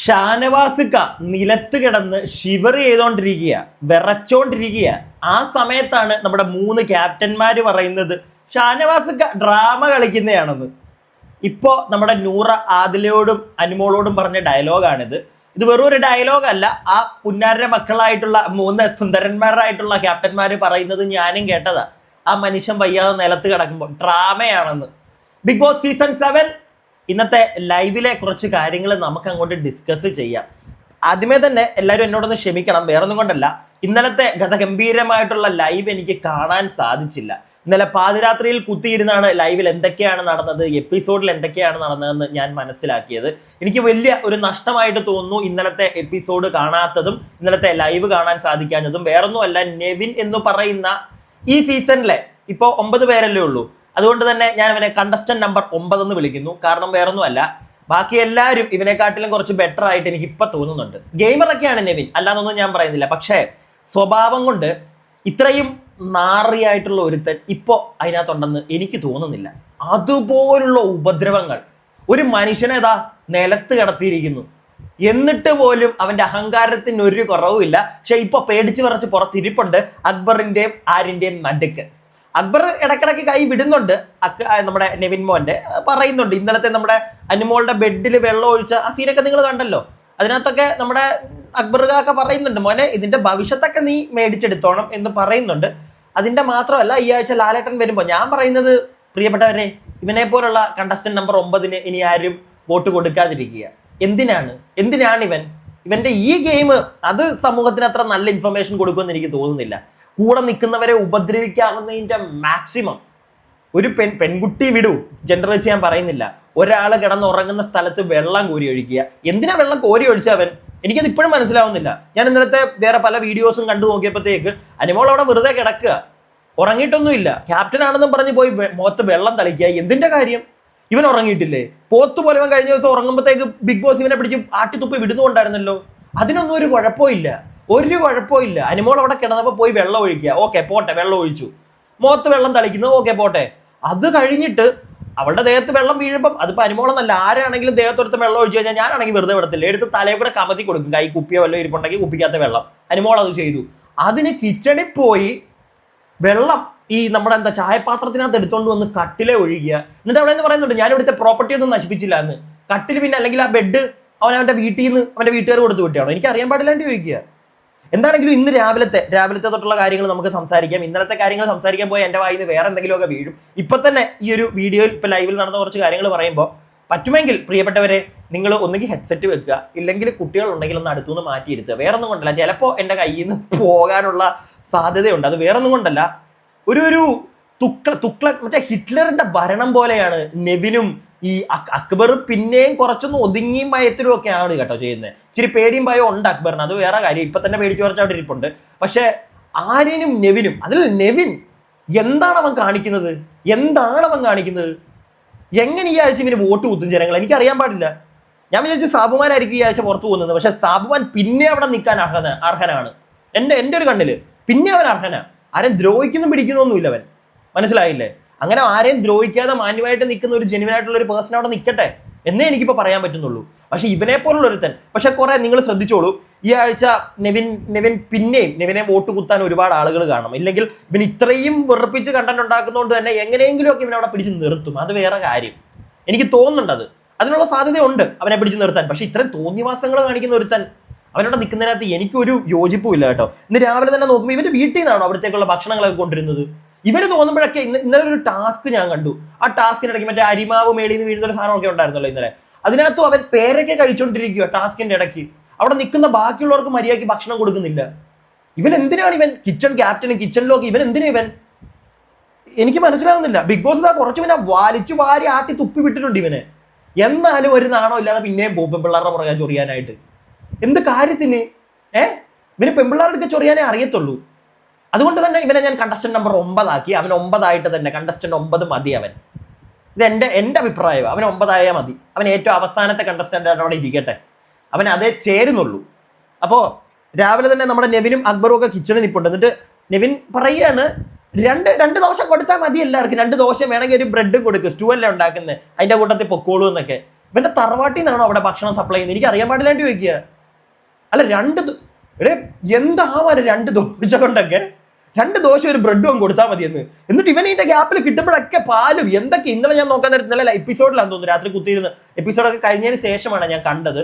ഷാനവാസിക്ക നിലത്ത് കിടന്ന് ഷിവർ ചെയ്തോണ്ടിരിക്കുക, വിറച്ചോണ്ടിരിക്കുക. ആ സമയത്താണ് നമ്മുടെ 3 ക്യാപ്റ്റന്മാര് പറയുന്നത് ഷാനവാസിക്ക ഡ്രാമ കളിക്കുന്നതാണെന്ന്. ഇപ്പോ നമ്മുടെ നൂറ ആദിലയോടും അനുമോളോടും പറഞ്ഞ ഡയലോഗാണിത്. ഇത് വെറും ഒരു ഡയലോഗ് അല്ല. ആ പുന്നാരുടെ മക്കളായിട്ടുള്ള 3 സുന്ദരന്മാരായിട്ടുള്ള ക്യാപ്റ്റന്മാര് പറയുന്നത് ഞാനും കേട്ടതാ. ആ മനുഷ്യൻ വയ്യാതെ നിലത്ത് കിടക്കുമ്പോൾ ഡ്രാമയാണെന്ന്. ബിഗ് ബോസ് സീസൺ 7 ഇന്നത്തെ ലൈവിലെ കുറച്ച് കാര്യങ്ങൾ നമുക്ക് അങ്ങോട്ട് ഡിസ്കസ് ചെയ്യാം. ആദ്യമേ തന്നെ എല്ലാവരും എന്നോടൊന്ന് ക്ഷമിക്കണം, വേറൊന്നും കൊണ്ടല്ല. ഇന്നലത്തെ ഗതഗംഭീരമായിട്ടുള്ള ലൈവ് എനിക്ക് കാണാൻ സാധിച്ചില്ല. ഇന്നലെ പാതിരാത്രിയിൽ കുത്തിയിരുന്നാണ് ലൈവിൽ എന്തൊക്കെയാണ് നടന്നത്, എപ്പിസോഡിൽ എന്തൊക്കെയാണ് നടന്നതെന്ന് ഞാൻ മനസ്സിലാക്കിയത്. എനിക്ക് വലിയ ഒരു നഷ്ടമായിട്ട് തോന്നുന്നു ഇന്നലത്തെ എപ്പിസോഡ് കാണാത്തതും ഇന്നലത്തെ ലൈവ് കാണാൻ സാധിക്കാഞ്ഞതും. വേറൊന്നുമല്ല, നെവിൻ എന്ന് പറയുന്ന ഈ സീസണിലെ ഇപ്പോൾ 9 പേരല്ലേ ഉള്ളൂ. അതുകൊണ്ട് തന്നെ ഞാൻ ഇവനെ കണ്ടസ്റ്റന്റ് നമ്പർ 9 എന്ന് വിളിക്കുന്നു. കാരണം വേറൊന്നുമല്ല, ബാക്കി എല്ലാവരും ഇവനെക്കാട്ടിലും കുറച്ച് ബെറ്റർ ആയിട്ട് എനിക്ക് ഇപ്പൊ തോന്നുന്നുണ്ട്. ഗെയിമറൊക്കെയാണ് നെവിൻ, അല്ലാതൊന്നും ഞാൻ പറയുന്നില്ല. പക്ഷേ സ്വഭാവം കൊണ്ട് ഇത്രയും നാറിയായിട്ടുള്ള ഒരുത്തൻ ഇപ്പോ അതിനകത്തുണ്ടെന്ന് എനിക്ക് തോന്നുന്നില്ല. അതുപോലുള്ള ഉപദ്രവങ്ങൾ ഒരു മനുഷ്യനേതാ നിലത്ത് കിടത്തിയിരിക്കുന്നു. എന്നിട്ട് പോലും അവന്റെ അഹങ്കാരത്തിന് ഒരു കുറവുമില്ല. പക്ഷെ ഇപ്പൊ പേടിച്ച് വിറച്ച് പുറത്തിരിപ്പുണ്ട് അക്ബറിന്റെയും ആര്യന്റെയും നടുക്ക്. അക്ബർ ഇടക്കിടക്ക് കൈ വിടുന്നുണ്ട്, നമ്മുടെ നെവിൻ മോന്റെ പറയുന്നുണ്ട്. ഇന്നലത്തെ നമ്മുടെ അനുമോളുടെ ബെഡിൽ വെള്ളം ഒഴിച്ച ആ സീനൊക്കെ നിങ്ങൾ കണ്ടല്ലോ. അതിനകത്തൊക്കെ നമ്മുടെ അക്ബറുകാക്ക പറയുന്നുണ്ട്, മോനെ ഇതിന്റെ ഭവിഷ്യത്തൊക്കെ നീ മേടിച്ചെടുത്തോണം എന്ന് പറയുന്നുണ്ട്. അതിന്റെ മാത്രമല്ല, ഈ ആഴ്ച ലാലേട്ടൻ വരുമ്പോൾ ഞാൻ പറയുന്നത്, പ്രിയപ്പെട്ടവരെ, ഇവനെ പോലുള്ള കണ്ടസ്റ്റന്റ് നമ്പർ 9 ഇനി ആരും വോട്ട് കൊടുക്കാതിരിക്കുക. എന്തിനാണ് ഇവന്റെ ഈ ഗെയിം? അത് സമൂഹത്തിന് അത്ര നല്ല ഇൻഫർമേഷൻ കൊടുക്കുമെന്ന് എനിക്ക് തോന്നുന്നില്ല. കൂടെ നിൽക്കുന്നവരെ ഉപദ്രവിക്കാവുന്നതിന്റെ മാക്സിമം. ഒരു പെൺകുട്ടി വിടൂ, ജെൻഡർ വെച്ച് ഞാൻ പറയുന്നില്ല. ഒരാൾ കിടന്നുറങ്ങുന്ന സ്ഥലത്ത് വെള്ളം കോരി ഒഴിക്കുക. എന്തിനാ വെള്ളം കോരി ഒഴിച്ചവൻ? എനിക്കത് ഇപ്പോഴും മനസ്സിലാവുന്നില്ല. ഞാൻ ഇന്നലത്തെ വേറെ പല വീഡിയോസും കണ്ടു നോക്കിയപ്പോഴത്തേക്ക് അനുമോൾ അവിടെ വെറുതെ കിടക്കുക, ഉറങ്ങിയിട്ടൊന്നുമില്ല. ക്യാപ്റ്റൻ ആണെന്നും പറഞ്ഞ് പോയി മുഖത്ത് വെള്ളം തളിക്കുക. എന്തിന്റെ കാര്യം? ഇവൻ ഉറങ്ങിയിട്ടില്ലേ? പോത്തുപോലെ ഇവൻ കഴിഞ്ഞ ദിവസം ഉറങ്ങുമ്പോഴത്തേക്ക് ബിഗ് ബോസ് ഇവനെ പിടിച്ച് ആട്ടിത്തുപ്പി വിടുന്നുണ്ടായിരുന്നല്ലോ. അതിനൊന്നും ഒരു കുഴപ്പമില്ല. അനുമോൾ അവിടെ കിടന്നപ്പോൾ പോയി വെള്ളം ഒഴിക്കുക, ഓക്കെ പോട്ടെ, വെള്ളം ഒഴിച്ചു. മുഖത്ത് വെള്ളം തളിക്കുന്നത് ഓക്കെ പോട്ടെ. അത് കഴിഞ്ഞിട്ട് അവളുടെ ദേഹത്ത് വെള്ളം വീഴുമ്പം, അതിപ്പോൾ അനുമോളെന്നല്ല, ആരാണെങ്കിലും ദേഹത്തൊരുത്ത് വെള്ളം ഒഴിച്ചു കഴിഞ്ഞാൽ ഞാനാണെങ്കിൽ വെറുതെ വിടത്തില്ല, എടുത്ത് തലയിൽ കൂടെ കമത്തി കൊടുക്കും. കൈ കുപ്പിയോ വല്ലതും ഇരിപ്പുണ്ടെങ്കിൽ കുപ്പിക്കാത്ത വെള്ളം. അനുമോൾ അത് ചെയ്തു. അതിന് കിച്ചണിൽ പോയി വെള്ളം ഈ നമ്മുടെ ചായപാത്രത്തിനകത്ത് എടുത്തോണ്ട് വന്ന് കട്ടിലെ ഒഴുകിയ. എന്നിട്ട് അവിടെ നിന്ന് പറയുന്നുണ്ട്, ഞാൻ ഇവിടുത്തെ പ്രോപ്പർട്ടി ഒന്നും നശിപ്പിച്ചില്ല എന്ന്. കട്ടിൽ പിന്നെ അല്ലെങ്കിൽ ആ ബെഡ് അവന്റെ വീട്ടിൽ നിന്ന് അവന്റെ വീട്ടുകാർ കൊടുത്തു വിട്ടാണോ? എനിക്ക് അറിയാൻ പാടില്ലാണ്ട് ചോദിക്കുക. എന്താണെങ്കിലും ഇന്ന് രാവിലത്തെ തൊട്ടുള്ള കാര്യങ്ങൾ നമുക്ക് സംസാരിക്കാം. ഇന്നലത്തെ കാര്യങ്ങൾ സംസാരിക്കാൻ പോയി എൻ്റെ വായിന്ന് വേറെ എന്തെങ്കിലുമൊക്കെ വീഴും. ഇപ്പൊ തന്നെ ഈ ഒരു വീഡിയോയിൽ ഇപ്പൊ ലൈവിൽ നടന്ന കുറച്ച് കാര്യങ്ങൾ പറയുമ്പോൾ പറ്റുമെങ്കിൽ പ്രിയപ്പെട്ടവരെ, നിങ്ങൾ ഒന്നുകിൽ ഹെഡ്സെറ്റ് വെക്കുക, ഇല്ലെങ്കിൽ കുട്ടികളുണ്ടെങ്കിൽ ഒന്ന് അടുത്തുനിന്ന് മാറ്റിയിരുത്തുക. വേറൊന്നും കൊണ്ടല്ല, ചിലപ്പോൾ എൻ്റെ കയ്യിൽ നിന്ന് പോകാനുള്ള സാധ്യതയുണ്ട്. അത് വേറൊന്നും കൊണ്ടല്ല, ഒരു മറ്റേ ഹിറ്റ്ലറിന്റെ ഭരണം പോലെയാണ് നെവിനും ഈ അക്ബർ. പിന്നെയും കുറച്ചൊന്നും ഒതുങ്ങിയും മയത്തിലും ഒക്കെ ആണ് കേട്ടോ ചെയ്യുന്നത്. ഇച്ചിരി പേടിയും ഭയം ഉണ്ട് അക്ബറിന്, അത് വേറെ കാര്യം. ഇപ്പൊ തന്നെ പേടിച്ചു കുറച്ച് അവിടെ ഇരിപ്പുണ്ട്. പക്ഷെ ആര്യനും നെവിനും, അതിൽ നെവിൻ എന്താണ് അവൻ കാണിക്കുന്നത്? എങ്ങനെ ഈ ആഴ്ച ഇവന് വോട്ട് കുത്തും ജനങ്ങൾ? എനിക്കറിയാൻ പാടില്ല. ഞാൻ വിചാരിച്ചു സാബുമാനായിരിക്കും ഈ ആഴ്ച പുറത്തു പോകുന്നത്. പക്ഷെ സാബുമാൻ പിന്നെ അവിടെ നിൽക്കാൻ അർഹനാണ് എൻ്റെ ഒരു കണ്ണില്. പിന്നെ അവൻ അർഹനാണ്. ആരെയും ദ്രോഹിക്കുന്നു പിടിക്കുന്നൊന്നുമില്ല അവൻ, മനസ്സിലായില്ലേ? അങ്ങനെ ആരെയും ദ്രോഹിക്കാതെ മാന്യമായിട്ട് നിൽക്കുന്ന ഒരു ജെന്യുവനായിട്ടുള്ള ഒരു പേഴ്സൺ അവിടെ നിൽക്കട്ടെ എന്നേ എനിക്കിപ്പോൾ പറയാൻ പറ്റുന്നുള്ളൂ. പക്ഷെ ഇവനെ പോലുള്ള ഒരുത്തൻ, പക്ഷെ കുറെ നിങ്ങൾ ശ്രദ്ധിച്ചോളൂ, ഈ ആഴ്ച നെവിൻ പിന്നെയും നെവിനെ വോട്ട് കുത്താൻ ഒരുപാട് ആളുകൾ കാണണം. ഇല്ലെങ്കിൽ ഇവൻ ഇത്രയും വെറുപ്പിച്ച് കണ്ടന്റ് ഉണ്ടാക്കുന്നതുകൊണ്ട് തന്നെ എങ്ങനെയെങ്കിലും ഒക്കെ ഇവനവിടെ പിടിച്ച് നിർത്തും. അത് വേറെ കാര്യം. എനിക്ക് തോന്നുന്നുണ്ട് അതിനുള്ള സാധ്യതയുണ്ട് അവനെ പിടിച്ച് നിർത്താൻ. പക്ഷെ ഇത്രയും തോന്നിവാസങ്ങൾ കാണിക്കുന്ന ഒരുത്തൻ അവനോട് നിൽക്കുന്നതിനകത്ത് എനിക്കൊരു യോജിപ്പുമില്ല കേട്ടോ. ഇന്ന് രാവിലെ തന്നെ നോക്കുമ്പോൾ ഇവന്റെ വീട്ടിൽ നിന്നാണോ അവിടത്തേക്കുള്ള ഭക്ഷണങ്ങളൊക്കെ കൊണ്ടിരുന്നത്? ഇവര് തോന്നുമ്പോഴൊക്കെ ഇന്നലെ ഒരു ടാസ്ക് ഞാൻ കണ്ടു. ആ ടാസ്കിനിടയ്ക്ക് മറ്റേ അരിമാവ് മേളിൽ നിന്ന് വീഴുന്ന ഒരു സാധനമൊക്കെ ഉണ്ടായിരുന്നല്ലോ ഇന്നലെ. അതിനകത്തും അവൻ പേരൊക്കെ കഴിച്ചോണ്ടിരിക്കുക ടാസ്കിന്റെ ഇടയ്ക്ക്. അവിടെ നിൽക്കുന്ന ബാക്കിയുള്ളവർക്ക് മര്യാദയ്ക്ക് ഭക്ഷണം കൊടുക്കുന്നില്ല. ഇവൻ കിച്ചൺ ക്യാപ്റ്റനും കിച്ചണിലൊക്കെ ഇവൻ എനിക്ക് മനസ്സിലാവുന്നില്ല. ബിഗ് ബോസ് കുറച്ച് പിന്നെ വലിച്ചു വാരി ആട്ടി തുപ്പി വിട്ടിട്ടുണ്ട് ഇവനെ. എന്നാലും ഒരു നാണോ ഇല്ലാതെ പിന്നെയും പോകും പെൺപിള്ളാരുടെ പുറകെ ചൊറിയാനായിട്ട്. എന്ത് കാര്യത്തിന്? ഇവന് പെൺപിള്ളാരുടെ ചൊറിയാനേ അറിയത്തുള്ളൂ. അതുകൊണ്ട് തന്നെ ഇവനെ ഞാൻ കണ്ടസ്റ്റന്റ് നമ്പർ 9 ആക്കി. അവൻ 9 ആയിട്ട് തന്നെ, കണ്ടസ്റ്റന്റ് 9 മതി അവൻ. ഇത് എൻ്റെ അഭിപ്രായം. അവൻ 9 ആയാൽ മതി. അവൻ ഏറ്റവും അവസാനത്തെ കണ്ടസ്റ്റന്റ് ആയിട്ട് അവിടെ ഇരിക്കട്ടെ. അവൻ അതേ ചേരുന്നുള്ളൂ. അപ്പോൾ രാവിലെ തന്നെ നമ്മുടെ നെവിനും അക്ബറും ഒക്കെ കിച്ചണിൽ നിൽപ്പുണ്ട്. എന്നിട്ട് നെവിൻ പറയുകയാണ്, രണ്ട് ദോശ കൊടുത്താൽ മതി എല്ലാവർക്കും. 2 ദോശ വേണമെങ്കിൽ ഒരു ബ്രെഡും കൊടുക്കുക, സ്റ്റൂ അല്ലേ ഉണ്ടാക്കുന്നത്, അതിന്റെ കൂട്ടത്തിൽ പൊക്കോളൂ എന്നൊക്കെ. ഇവന്റെ തറവാട്ടിൽ നിന്നാണോ അവിടെ ഭക്ഷണം സപ്ലൈ ചെയ്യുന്നത്? എനിക്ക് അറിയാൻ പാടില്ലാണ്ട് ചോദിക്കുക. അല്ല എന്താവാൻ 2 ദോശ കൊണ്ടൊക്കെ 2 ദോശ ഒരു ബ്രെഡും കൊടുത്താൽ മതിയെന്ന്. എന്നിട്ട് ഇവൻ ഇതിന്റെ ഗ്യാപ്പിൽ കിട്ടുമ്പോഴൊക്കെ പാലും എന്തൊക്കെ. ഇന്നലെ ഞാൻ നോക്കാൻ നേരത്തെ ഇന്നലെ എപ്പിസോഡിലാന്ന് തോന്നുന്നു, രാത്രി കുത്തിയിരുന്ന് എപ്പിസോഡൊക്കെ കഴിഞ്ഞതിന് ശേഷമാണ് ഞാൻ കണ്ടത്.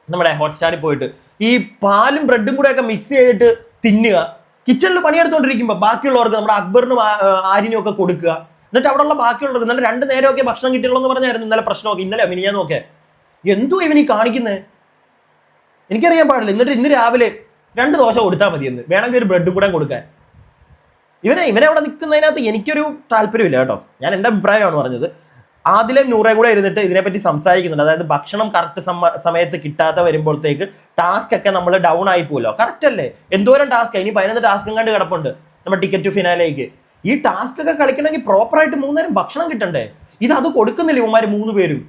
നമ്മുടെ ഹോട്ട്സ്റ്റാറിൽ പോയിട്ട് ഈ പാലും ബ്രെഡും കൂടെ ഒക്കെ മിക്സ് ചെയ്തിട്ട് തിന്നുക, കിച്ചണിൽ പണിയെടുത്തോണ്ടിരിക്കുമ്പോൾ ബാക്കിയുള്ളവർക്ക് നമ്മുടെ അക്ബറിനും ആര്യനും ഒക്കെ കൊടുക്കുക. എന്നിട്ട് അവിടെയുള്ള ബാക്കിയുള്ളവർക്ക് ഇന്നലെ 2 നേരമൊക്കെ ഭക്ഷണം കിട്ടിയുള്ളൂ എന്ന് പറഞ്ഞായിരുന്നു ഇന്നലെ പ്രശ്നമൊക്കെ. ഇന്നലെ മിനിഞ്ഞാന്നൊക്കെ എന്തോ ഇവൻ ഈ കാണിക്കുന്നത് എനിക്കറിയാൻ പാടില്ല. എന്നിട്ട് ഇന്ന് രാവിലെ 2 ദോശ കൊടുത്താൽ മതിയെന്ന്, വേണമെങ്കിൽ ഒരു ബ്രെഡും കൂടെ കൊടുക്കാൻ. ഇവനെ അവിടെ നിൽക്കുന്നതിനകത്ത് എനിക്കൊരു താല്പര്യമില്ല കേട്ടോ. ഞാൻ എൻ്റെ അഭിപ്രായമാണ് പറഞ്ഞത്. ആദിലും നൂറെ കൂടെ ഇരുന്നിട്ട് ഇതിനെപ്പറ്റി സംസാരിക്കുന്നുണ്ട്. അതായത് ഭക്ഷണം കറക്റ്റ് സമയത്ത് കിട്ടാതെ വരുമ്പോഴത്തേക്ക് ടാസ്ക് ഒക്കെ നമ്മൾ ഡൗൺ ആയി പോലോ. കറക്റ്റ് അല്ലേ? എന്തോരം ടാസ്ക്, ഇനി 11 ടാസ്കും കണ്ട് കിടപ്പുണ്ട് നമ്മുടെ ടിക്കറ്റ് ടു ഫിനാലേക്ക്. ഈ ടാസ്ക് ഒക്കെ കളിക്കണമെങ്കിൽ പ്രോപ്പറായിട്ട് 3 നേരം ഭക്ഷണം കിട്ടണ്ടേ? അത് കൊടുക്കുന്നില്ല ഇവന്മാർ 3 പേരും.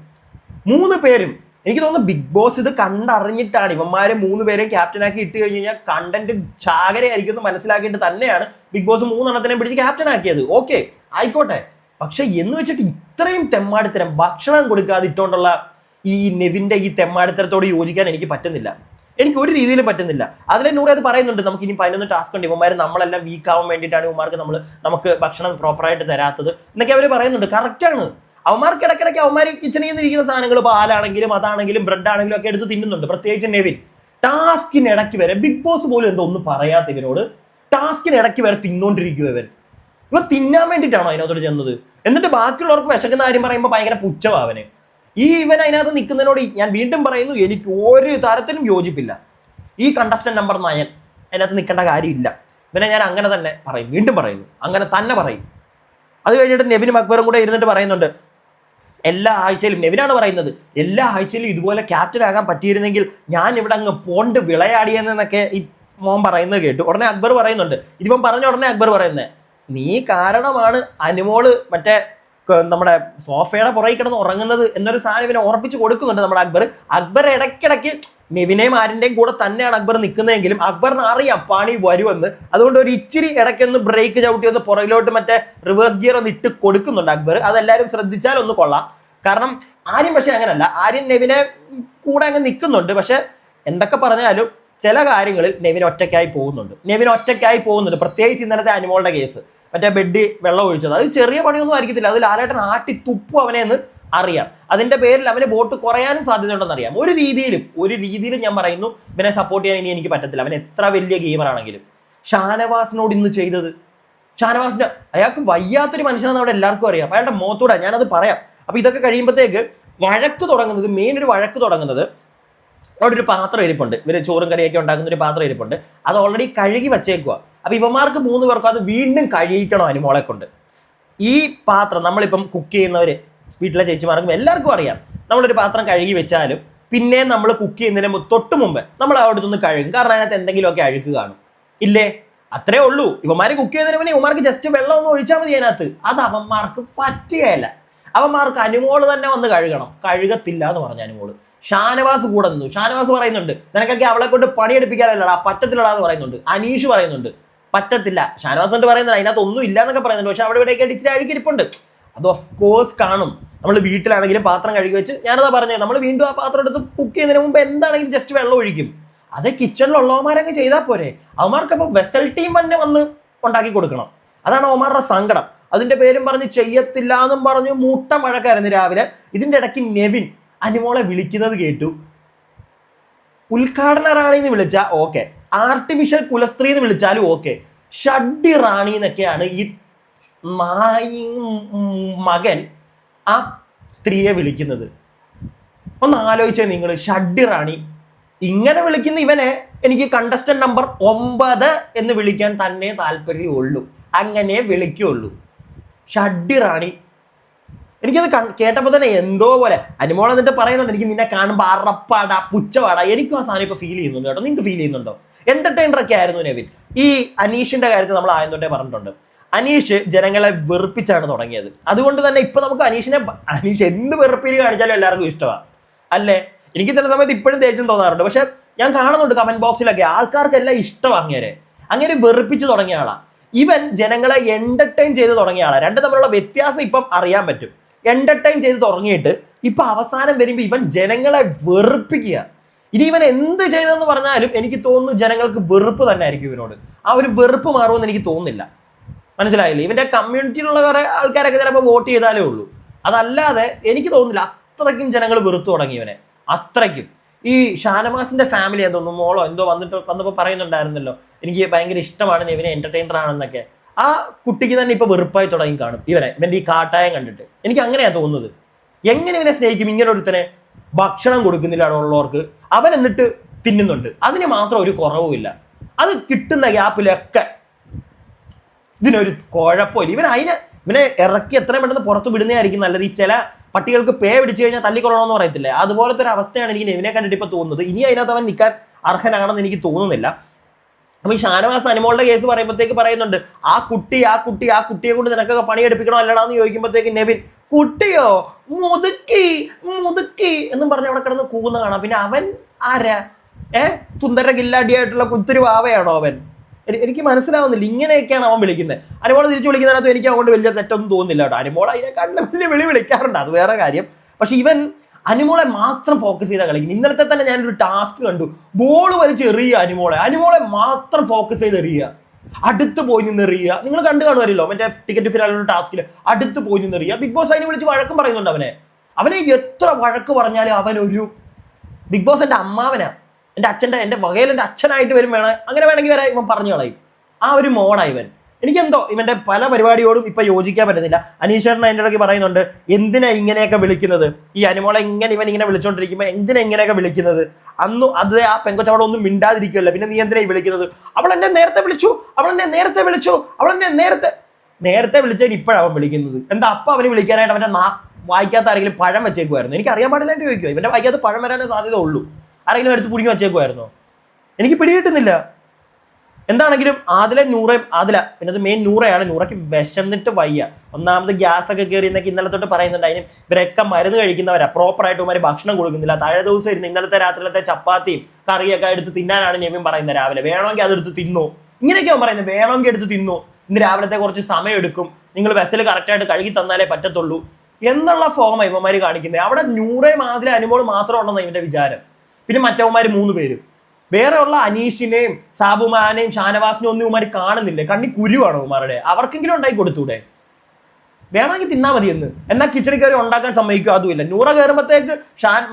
എനിക്ക് തോന്നുന്നു ബിഗ് ബോസ് ഇത് കണ്ടറിഞ്ഞിട്ടാണ് ഇവന്മാരെ 3 പേരെയും ക്യാപ്റ്റനാക്കി ഇട്ട് കഴിഞ്ഞ് കഴിഞ്ഞാൽ കണ്ടന്റ് ചാകരയായിരിക്കും എന്ന് മനസ്സിലാക്കിയിട്ട് തന്നെയാണ് ബിഗ് ബോസ് 3 എണ്ണത്തിനെ പിടിച്ച് ക്യാപ്റ്റൻ ആക്കിയത്. ഓക്കെ, ആയിക്കോട്ടെ. പക്ഷെ എന്ന് വെച്ചിട്ട് ഇത്രയും തെമ്മാടിത്തരം ഭക്ഷണം കൊടുക്കാതെ ഇട്ടുകൊണ്ടുള്ള ഈ നെവിന്റെ ഈ തെമ്മാടിത്തരത്തോട് യോജിക്കാൻ എനിക്ക് പറ്റുന്നില്ല. എനിക്ക് ഒരു രീതിയിലും പറ്റുന്നില്ല. അതിലെ നൂറ് അത് പറയുന്നുണ്ട്, നമുക്ക് ഇനി 11 ടാസ്ക് ഉണ്ട്, ഇവന്മാർ നമ്മളെല്ലാം വീക്ക് ആവാൻ വേണ്ടിയിട്ടാണ് ഇവന്മാർക്ക് നമുക്ക് ഭക്ഷണം പ്രോപ്പറായിട്ട് തരാത്തത് എന്നൊക്കെ അവർ പറയുന്നുണ്ട്. കറക്റ്റാണ്. അവന്മാർക്ക് ഇടയ്ക്കിടയ്ക്ക് അവന്മാർ കിച്ചണിൽ നിന്ന് ഇരിക്കുന്ന സാധനങ്ങൾ പാലാണെങ്കിലും അതാണെങ്കിലും ബ്രെഡ് ആണെങ്കിലും ഒക്കെ എടുത്ത് തിന്നുന്നുണ്ട്. പ്രത്യേകിച്ച് നെവിൻ ടാസ്കിന് ഇടയ്ക്ക് വരെ ബിഗ് ബോസ് പോലും എന്തോ ഒന്നും പറയാത്ത ഇവനോട് ടാസ്കിന് ഇടയ്ക്ക് വരെ തിന്നോണ്ടിരിക്കുക. ഇവ തിന്നാൻ വേണ്ടിയിട്ടാണോ അതിനകത്തോട് ചെന്നത്? എന്നിട്ട് ബാക്കിയുള്ളവർക്ക് വിശക്കുന്ന കാര്യം പറയുമ്പോൾ ഭയങ്കര പുച്ഛവാവന്. ഇവൻ അതിനകത്ത് നിൽക്കുന്നതിനോട് ഞാൻ വീണ്ടും പറയുന്നു, എനിക്ക് ഒരു തരത്തിലും യോജിപ്പില്ല. ഈ കണ്ടസ്റ്റന്റ് നമ്പർ 9 അതിനകത്ത് നിൽക്കേണ്ട കാര്യമില്ല. ഇവനെ ഞാൻ അങ്ങനെ തന്നെ പറയും, വീണ്ടും പറയുന്നു, അങ്ങനെ തന്നെ പറയും. അത് കഴിഞ്ഞിട്ട് നെവിനും അക്ബറും കൂടെ ഇരുന്നിട്ട് പറയുന്നുണ്ട്, എല്ലാ ആഴ്ചയിലും നെവിനാണ് പറയുന്നത്, എല്ലാ ആഴ്ചയിലും ഇതുപോലെ ക്യാപ്റ്റൻ ആകാൻ പറ്റിയിരുന്നെങ്കിൽ ഞാൻ ഇവിടെ അങ്ങ് പോണ്ട് വിളയാടിയെന്നൊക്കെ ഈ മോൻ പറയുന്നത് കേട്ടു. ഉടനെ അക്ബർ പറയുന്നുണ്ട്, ഇതിപ്പം പറഞ്ഞ ഉടനെ അക്ബർ പറയുന്നത്, നീ കാരണമാണ് അനുമോള് മറ്റേ നമ്മുടെ സോഫയുടെ പുറകിൽ കിടന്ന് ഉറങ്ങുന്നത് എന്നൊരു സാധനം ഇവനെ ഓർപ്പിച്ച് കൊടുക്കുന്നുണ്ട് നമ്മുടെ അക്ബർ ഇടയ്ക്കിടയ്ക്ക് നെവിനെയും ആരിൻ്റെയും കൂടെ തന്നെയാണ് അക്ബർ നിൽക്കുന്നതെങ്കിലും അക്ബറിന് അറിയാം പണി വരുമെന്ന്. അതുകൊണ്ട് ഒരു ഇച്ചിരി ഇടയ്ക്കൊന്ന് ബ്രേക്ക് ചവിട്ടി ഒന്ന് പുറകിലോട്ട് മറ്റേ റിവേഴ്സ് ഗിയർ ഒന്ന് ഇട്ട് കൊടുക്കുന്നുണ്ട് അക്ബർ. അതെല്ലാവരും ശ്രദ്ധിച്ചാൽ ഒന്ന് കൊള്ളാം. കാരണം ആര്യൻ പക്ഷെ അങ്ങനല്ല, ആര്യൻ നെവിനെ കൂടെ അങ്ങ് നിൽക്കുന്നുണ്ട്. പക്ഷെ എന്തൊക്കെ പറഞ്ഞാലും ചില കാര്യങ്ങളിൽ നെവിൻ ഒറ്റയ്ക്കായി പോകുന്നുണ്ട്. പ്രത്യേകിച്ച് ഇന്നലത്തെ അനുമോളുടെ കേസ്, മറ്റേ ബെഡ് വെള്ളം ഒഴിച്ചത്, അത് ചെറിയ പണിയൊന്നും ആയിരിക്കത്തില്ല. അത് ലാലേട്ടൻ ആട്ടി തുപ്പും അവനെ എന്ന് അറിയാം. അതിന്റെ പേരിൽ അവന് വോട്ട് കുറയാനും സാധ്യതയുണ്ടെന്ന് അറിയാം. ഒരു രീതിയിലും ഞാൻ പറയുന്നു, ഇവനെ സപ്പോർട്ട് ചെയ്യാൻ ഇനി എനിക്ക് പറ്റത്തില്ല. അവൻ എത്ര വലിയ ഗെയിമർ ആണെങ്കിലും. ഷാനവാസിനോട് ഇന്ന് ചെയ്തത്, ഷാനവാസിന്റെ അയാൾക്ക് വയ്യാത്തൊരു മനുഷ്യനാണെന്ന് അവിടെ എല്ലാവർക്കും അറിയാം. അയാളുടെ മുഖത്തൂടെ ഞാനത് പറയാം. അപ്പൊ ഇതൊക്കെ കഴിയുമ്പോഴത്തേക്ക് മെയിൻ ഒരു വഴക്ക് തുടങ്ങുന്നത് അവിടെ ഒരു പാത്രം ഇരിപ്പുണ്ട്, ഇവര് ചോറും കറിയൊക്കെ ഉണ്ടാക്കുന്ന ഒരു പാത്രം ഇരിപ്പുണ്ട്. അത് ഓൾറെഡി കഴുകി വച്ചേക്കുക. അപ്പൊ ഇവന്മാർക്ക് 3 പേർക്കും അത് വീണ്ടും കഴുകിക്കണം അനുമോളെ കൊണ്ട്. ഈ പാത്രം നമ്മളിപ്പം കുക്ക് ചെയ്യുന്നവര്, വീട്ടിലെ ചേച്ചിമാർക്കും എല്ലാവർക്കും അറിയാം, നമ്മളൊരു പാത്രം കഴുകി വെച്ചാലും പിന്നെ നമ്മൾ കുക്ക് ചെയ്യുന്നതിന് തൊട്ട് മുമ്പ് നമ്മൾ അവിടെ നിന്ന് കഴുകും. കാരണം അതിനകത്ത് എന്തെങ്കിലുമൊക്കെ അഴുക്ക് കാണും, ഇല്ലേ? അത്രേ ഉള്ളൂ. ഇവന്മാര് കുക്ക് ചെയ്യുന്നതിന് മുന്നേ ഇവന്മാർക്ക് ജസ്റ്റ് വെള്ളം ഒന്ന് ഒഴിച്ചാൽ മതി അതിനകത്ത്. അത് അവന്മാർക്ക് പറ്റുകയല്ല. അവന്മാർക്ക് അനുമോള് തന്നെ വന്ന് കഴുകത്തില്ല എന്ന് പറഞ്ഞ അനുമോള്. ഷാനവാസ് കൂടെ നിന്നു. ഷാനവാസ് പറയുന്നുണ്ട്, നിനക്കൊക്കെ അവളെ കൊണ്ട് പണിയെടുപ്പിക്കാനല്ലടാ, പറ്റത്തില്ലടാ എന്ന് പറയുന്നുണ്ട്. അനീഷ് പറയുന്നുണ്ട്, പറ്റത്തില്ല. ഷാനവാസ് കൊണ്ട് പറയുന്നത് അതിനകത്ത് ഒന്നും ഇല്ല എന്നൊക്കെ പറയുന്നുണ്ട്. പക്ഷെ അവിടെ ഇവിടെയൊക്കെ ഇച്ചിരി അഴുക്കിരിപ്പുണ്ട്. അത് ഓഫ് കോഴ്സ് കാണും. നമ്മൾ വീട്ടിലാണെങ്കിലും പാത്രം കഴുകി വെച്ച്, ഞാനതാ പറഞ്ഞത്, നമ്മൾ വീണ്ടും ആ പാത്രം എടുത്ത് കുക്ക് ചെയ്യുന്നതിന് മുമ്പ് എന്താണെങ്കിലും ജസ്റ്റ് വെള്ളം ഒഴിക്കും. അത് കിച്ചണിലുള്ളവന്മാരൊക്കെ ചെയ്താൽ പോരെ? അവന്മാർക്കപ്പോൾ വെസൽ ടീം തന്നെ വന്ന് ഉണ്ടാക്കി കൊടുക്കണം. അതാണ് അവന്മാരുടെ സങ്കടം. അതിന്റെ പേരും പറഞ്ഞ് ചെയ്യത്തില്ല എന്നും പറഞ്ഞ് മൂട്ട മഴക്കായിരുന്നു രാവിലെ. ഇതിന്റെ ഇടയ്ക്ക് നെവിൻ അനുമോളെ വിളിക്കുന്നത് കേട്ടു. ഉദ്ഘാടന റാണി എന്ന് വിളിച്ചാൽ ഓക്കെ, ആർട്ടിഫിഷ്യൽ കുലസ്ത്രീ എന്ന് വിളിച്ചാലും ഓക്കെ, ഷഡ്ഡി റാണി എന്നൊക്കെയാണ് ഈ മകൻ ആ സ്ത്രീയെ വിളിക്കുന്നത്. ഒന്ന് ആലോചിച്ചേ നിങ്ങൾ, ഷഡ്ഡി റാണി ഇങ്ങനെ വിളിക്കുന്ന ഇവനെ എനിക്ക് കണ്ടസ്റ്റന്റ് നമ്പർ 9 എന്ന് വിളിക്കാൻ തന്നെ താല്പര്യമുള്ളൂ. അങ്ങനെ വിളിക്കുള്ളൂ. ഷഡ്ഡി റാണി. എനിക്കത് കേട്ടപ്പോൾ തന്നെ എന്തോ പോലെ. അനുമോൾ എന്നിട്ട് പറയുന്നുണ്ട്, എനിക്ക് നിന്നെ കാണുമ്പോൾ അറപ്പാടാ, പുച്ഛവാടാ. എനിക്കും ആ സാധനം ഇപ്പൊ ഫീൽ ചെയ്യുന്നുണ്ട് കേട്ടോ. നിങ്ങൾക്ക് ഫീൽ ചെയ്യുന്നുണ്ടോ? എന്റർടൈനർ ഒക്കെ ആയിരുന്നു നെവിൻ. ഈ അനീഷിന്റെ കാര്യത്തിൽ നമ്മൾ ആയതുകൊണ്ടേ പറഞ്ഞിട്ടുണ്ട്, അനീഷ് ജനങ്ങളെ വെറുപ്പിച്ചാണ് തുടങ്ങിയത്. അതുകൊണ്ട് തന്നെ ഇപ്പൊ നമുക്ക് അനീഷ് എന്ത് വെറുപ്പിന് കാണിച്ചാലും എല്ലാവർക്കും ഇഷ്ടമാണ്, അല്ലേ? എനിക്ക് ചില സമയത്ത് ഇപ്പോഴും ദേഷ്യം തോന്നാറുണ്ട്. പക്ഷെ ഞാൻ കാണുന്നുണ്ട് കമന്റ് ബോക്സിലൊക്കെ ആൾക്കാർക്കെല്ലാം ഇഷ്ടമാണ്. അങ്ങനെ വെറുപ്പിച്ച് തുടങ്ങിയ ആളാ. ഇവൻ ജനങ്ങളെ എന്റർടൈൻ ചെയ്ത് തുടങ്ങിയ ആളാണ്. രണ്ടും തമ്മിലുള്ള വ്യത്യാസം ഇപ്പം അറിയാൻ പറ്റും. എന്റർടൈൻ ചെയ്ത് തുടങ്ങിയിട്ട് ഇപ്പൊ അവസാനം വരുമ്പോ ഇവൻ ജനങ്ങളെ വെറുപ്പിക്കുക. ഇനി ഇവൻ എന്ത് ചെയ്തെന്ന് പറഞ്ഞാലും എനിക്ക് തോന്നുന്നു ജനങ്ങൾക്ക് വെറുപ്പ് തന്നെ ആയിരിക്കും ഇവനോട്. ആ ഒരു വെറുപ്പ് മാറുമെന്ന് എനിക്ക് തോന്നുന്നില്ല. മനസ്സിലായില്ലേ? ഇവന്റെ കമ്മ്യൂണിറ്റിയിലുള്ള കുറെ ആൾക്കാരൊക്കെ ചിലപ്പോൾ വോട്ട് ചെയ്താലേ ഉള്ളൂ. അതല്ലാതെ എനിക്ക് തോന്നുന്നില്ല അത്രയ്ക്കും ജനങ്ങൾ വെറുത്തു തുടങ്ങി ഇവനെ. അത്രയ്ക്കും. ഈ ഷാനവാസിന്റെ ഫാമിലി എന്തോന്നു മോളോ എന്തോ വന്നപ്പോൾ പറയുന്നുണ്ടായിരുന്നല്ലോ, എനിക്ക് ഭയങ്കര ഇഷ്ടമാണ് നെവിനെ, എന്റർടൈനർ ആണെന്നൊക്കെ. ആ കുട്ടിക്ക് തന്നെ ഇപ്പൊ വെറുപ്പായി തുടങ്ങി കാണും ഇവന്റെ ഈ കാട്ടായം കണ്ടിട്ട്. എനിക്ക് അങ്ങനെയാ തോന്നുന്നത്. എങ്ങനെ ഇവനെ സ്നേഹിക്കും? ഇങ്ങനെ ഒരുത്തനെ ഭക്ഷണം കൊടുക്കുന്നില്ല അവിടെ ഉള്ളവർക്ക്, അവൻ എന്നിട്ട് തിന്നുന്നുണ്ട്, അതിന് മാത്രം ഒരു കുറവുമില്ല. അത് കിട്ടുന്ന ഗ്യാപ്പിലൊക്കെ ഇതിനൊരു കുഴപ്പമില്ല. ഇവനെ ഇറക്കി എത്രയും പെട്ടെന്ന് പുറത്ത് വിടുന്നതായിരിക്കും നല്ലത്. ഈ ചില പട്ടികൾക്ക് പേ പിടിച്ചു കഴിഞ്ഞാൽ തല്ലിക്കൊള്ളണമെന്ന് പറയത്തില്ലേ, അതുപോലത്തെ ഒരു അവസ്ഥയാണ് എനിക്ക് നെവിനെ കണ്ടിട്ട് ഇപ്പൊ തോന്നുന്നത്. ഇനി അതിനകത്ത് അവൻ നിൽക്കാൻ അർഹനാണെന്ന് എനിക്ക് തോന്നുന്നില്ല. അപ്പൊ ഈ ഷാനവാസ് അനുമോളുടെ കേസ് പറയുമ്പോഴത്തേക്ക് പറയുന്നുണ്ട്, ആ കുട്ടിയെ കൊണ്ട് നിനക്കൊക്കെ പണിയെടുപ്പിക്കണോ അല്ലടാന്ന് ചോദിക്കുമ്പോഴത്തേക്ക് നെവിൻ, കുട്ടിയോ മുതുക്കി എന്നും പറഞ്ഞ് അവിടെ കിടന്ന് കൂന്ന കാണാം. പിന്നെ അവൻ ആരാ? സുന്ദര കില്ലാടിയായിട്ടുള്ള കുത്തിരി വാവയാണോ അവൻ? എനിക്ക് മനസ്സിലാവുന്നില്ല. ഇങ്ങനെയൊക്കെയാണ് അവൻ വിളിക്കുന്നത്. അനുമോളെ തിരിച്ചു വിളിക്കുന്നതിനകത്ത് എനിക്ക് അതുകൊണ്ട് വലിയ തെറ്റൊന്നും തോന്നുന്നില്ല കേട്ടോ. അനുമോളെ അതിനെക്കാട്ടിലും വലിയ വിളിക്കാറുണ്ട്, അത് വേറെ കാര്യം. പക്ഷെ ഇവൻ അനുമോളെ മാത്രം ഫോക്കസ് ചെയ്താൽ കളിക്കുന്നത്. ഇന്നലത്തെ തന്നെ ഞാനൊരു ടാസ്ക് കണ്ടു, ബോൾ വലിച്ച് എറിയുക അനുമോളെ മാത്രം ഫോക്കസ് ചെയ്ത് എറിയുക, അടുത്ത് പോയി നിന്ന് എറിയുക. നിങ്ങൾ കണ്ടു കാണുമല്ലോ മറ്റേ ടിക്കറ്റ് ഫിനാലുള്ള ടാസ്കിൽ, അടുത്ത് പോയി നിന്ന് എറിയുക. ബിഗ് ബോസ് അതിനെ വിളിച്ച് വഴക്കും പറയുന്നുണ്ട് അവനെ എത്ര വഴക്ക് പറഞ്ഞാലും അവനൊരു ബിഗ് ബോസ് എൻ്റെ അമ്മാവനാ, എൻ്റെ വകയിൽ എൻ്റെ അച്ഛനായിട്ട് വരും, അങ്ങനെ വേണമെങ്കിൽ വരെ ഇവൻ പറഞ്ഞു കളയും. ആ ഒരു മോഡാ ഇവൻ. എനിക്കെന്തോ ഇവന്റെ പല പരിപാടിയോടും ഇപ്പൊ യോജിക്കാൻ പറ്റുന്നില്ല. അനീഷേട്ടൻ അതിൻ്റെ ഇടയ്ക്ക് പറയുന്നുണ്ട്, എന്തിനാ ഇങ്ങനെയൊക്കെ വിളിക്കുന്നത്, ഈ അനുമോളെ ഇവൻ ഇങ്ങനെ വിളിച്ചോണ്ടിരിക്കുമ്പോൾ എന്തിനാ ഇങ്ങനെയൊക്കെ വിളിക്കുന്നത്? അന്ന് അത് ആ പെങ്കൊച്ചവളെ ഒന്നും മിണ്ടാതിരിക്കുമല്ലോ, പിന്നെ നീ എന്തിനാ വിളിക്കുന്നത്? അവൾ എന്നെ നേരത്തെ വിളിച്ചു, നേരത്തെ വിളിച്ചാൽ ഇപ്പോഴാണ് വിളിക്കുന്നത്. എന്താ അപ്പൊ അവന് വിളിക്കാനായിട്ട് അവന്റെ വായിക്കാത്ത ആരെങ്കിലും പഴം വെച്ചേക്കുമായിരുന്നു? എനിക്ക് അറിയാൻ പാടില്ലാണ്ട് ചോദിക്കുമോ? ഇവന്റെ വായിക്കാത്ത പഴം വരാനേ സാധ്യത ഉള്ളൂ. ആരെങ്കിലും എടുത്ത് പുടിങ്ങി വെച്ചേക്കുമായിരുന്നോ? എനിക്ക് പിടികിട്ടുന്നില്ല. എന്താണെങ്കിലും ആദില പിന്നെ അത് മെയിൻ നൂറയാണ്. നൂറയ്ക്ക് വിശന്നിട്ട് വയ്യ. ഒന്നാമത് ഗ്യാസ് ഒക്കെ കയറി എന്നൊക്കെ ഇന്നലെ തൊട്ട് പറയുന്നുണ്ട്. അതിന് ഇവരൊക്കെ മരുന്ന് കഴിക്കുന്നവരാ, പ്രോപ്പറായിട്ട് ഇവന്മാർ ഭക്ഷണം കൊടുക്കുന്നില്ല. താഴെ ദിവസം ഇരുന്ന് ഇന്നലത്തെ രാത്രിയിലത്തെ ചപ്പാത്തിയും കറിയൊക്കെ എടുത്ത് തിന്നാനാണ് നെവിൻ പറയുന്നത്. രാവിലെ വേണമെങ്കിൽ അതെടുത്ത് തിന്നു, ഇങ്ങനെയൊക്കെയാണ് പറയുന്നത്. വേണമെങ്കിൽ എടുത്ത് തിന്നു, ഇന്ന് രാവിലത്തെ കുറച്ച് സമയം എടുക്കും, നിങ്ങൾ വെസൽ കറക്റ്റായിട്ട് കഴുകി തന്നാലേ പറ്റത്തുള്ളൂ എന്നുള്ള ഫോം ഇവന്മാര് കാണിക്കുന്നത്. അവിടെ നൂറേയും ആദില അനുമോൾ മാത്രം ഉണ്ടെന്ന് ഇവന്റെ വിചാരം. പിന്നെ മറ്റവന്മാര് 3 പേരും വേറെ ഉള്ള അനീഷിനെയും സാബുമാനെയും ഷാനവാസിനെയും ഒന്നും ഇവന്മാർ കാണുന്നില്ലേ? കണ്ണി കുരുവാണ് ഇവന്മാരുടെ. അവർക്കെങ്കിലും ഉണ്ടാക്കി കൊടുത്തൂടെ? വേണമെങ്കിൽ തിന്നാ മതി എന്ന്. എന്നാൽ കിച്ചടി കയറി ഉണ്ടാക്കാൻ സമ്മതിക്കും, അതുമില്ല. നൂറ കയറുമ്പോഴത്തേക്ക്